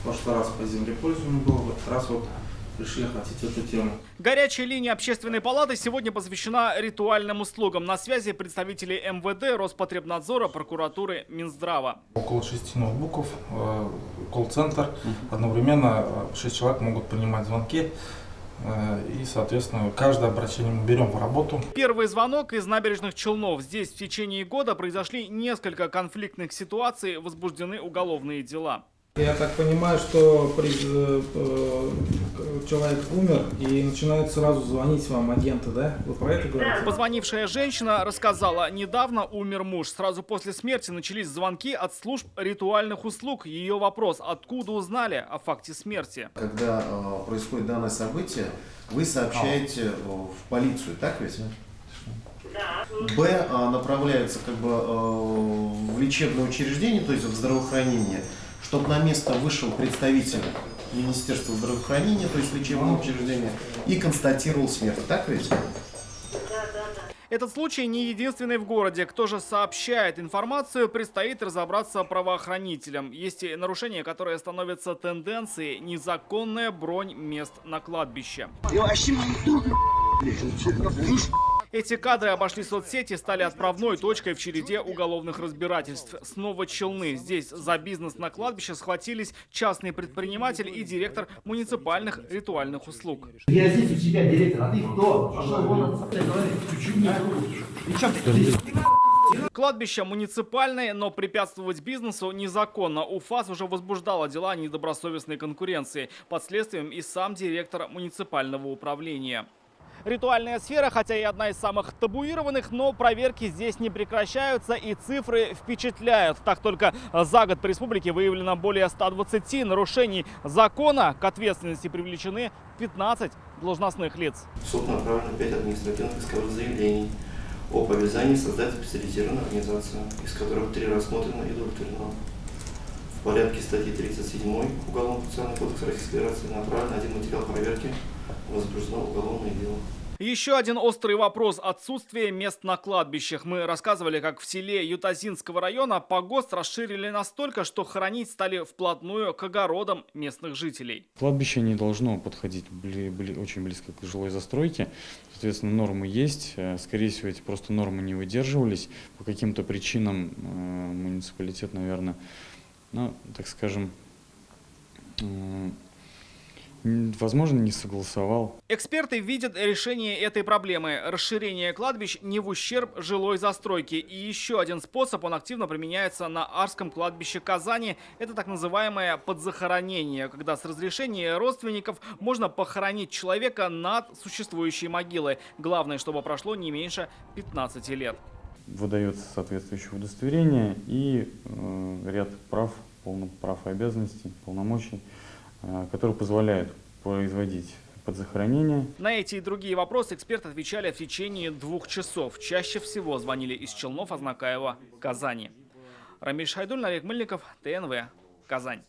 В прошлый раз по землепользованию было, в этот раз вот решили охватить эту тему. Горячая линия Общественной палаты сегодня посвящена ритуальным услугам. На связи представители МВД, Роспотребнадзора, прокуратуры, Минздрава. Около 6 ноутбуков, колл-центр. Одновременно 6 человек могут принимать звонки. И, соответственно, каждое обращение мы берем в работу. Первый звонок из набережных Челнов. Здесь в течение года произошли несколько конфликтных ситуаций, возбуждены уголовные дела. Я так понимаю, что человек умер и начинают сразу звонить вам агенты, да? Вы про это говорите? Позвонившая женщина рассказала, недавно умер муж. Сразу после смерти начались звонки от служб ритуальных услуг. Ее вопрос: откуда узнали о факте смерти? Когда происходит данное событие, вы сообщаете в полицию, так ведь? Да. Б направляется в лечебное учреждение, то есть в здравоохранение, чтобы на место вышел представитель Министерства здравоохранения, то есть лечебного учреждения, и констатировал смерть, так ведь? Да. Этот случай не единственный в городе. Кто же сообщает информацию, предстоит разобраться правоохранителям. Есть и нарушения, которые становятся тенденцией: незаконная бронь мест на кладбище. Эти кадры обошли соцсети, стали отправной точкой в череде уголовных разбирательств. Снова Челны. Здесь за бизнес на кладбище схватились частный предприниматель и директор муниципальных ритуальных услуг. Я здесь у тебя директор, а ты кто? Пошел вон отсюда, говори. Кладбище муниципальное, но препятствовать бизнесу незаконно. УФАС уже возбуждала дела о недобросовестной конкуренции. Под следствием и сам директор муниципального управления. Ритуальная сфера, хотя и одна из самых табуированных, но проверки здесь не прекращаются и цифры впечатляют. Так, только за год по республике выявлено более 120 нарушений закона. К ответственности привлечены 15 должностных лиц. В суд направлено 5 административных исковых заявлений об обязании создать специализированную организацию, из которых 3 рассмотрено и удовлетворено. В порядке статьи 37 Уголовно-процессуального кодекса Российской Федерации направлен один материал проверки, возбуждено уголовное дело. Еще один острый вопрос – отсутствие мест на кладбищах. Мы рассказывали, как в селе Ютазинского района погост расширили настолько, что хоронить стали вплотную к огородам местных жителей. Кладбище не должно подходить очень близко к жилой застройке. Соответственно, нормы есть. Скорее всего, эти просто нормы не выдерживались. По каким-то причинам муниципалитет, наверное, так скажем, возможно, не согласовал. Эксперты видят решение этой проблемы – расширение кладбищ не в ущерб жилой застройке. И еще один способ, он активно применяется на Арском кладбище Казани – это так называемое подзахоронение, когда с разрешения родственников можно похоронить человека над существующей могилой. Главное, чтобы прошло не меньше 15 лет. Выдается соответствующее удостоверение и ряд прав и обязанностей, полномочий, которые позволяют производить подзахоронение. На эти и другие вопросы эксперты отвечали в течение 2 часов. Чаще всего звонили из Челнов, Азнакаева, Казани. Рамиль Шайдуль, Олег Мыльников, ТНВ, Казань.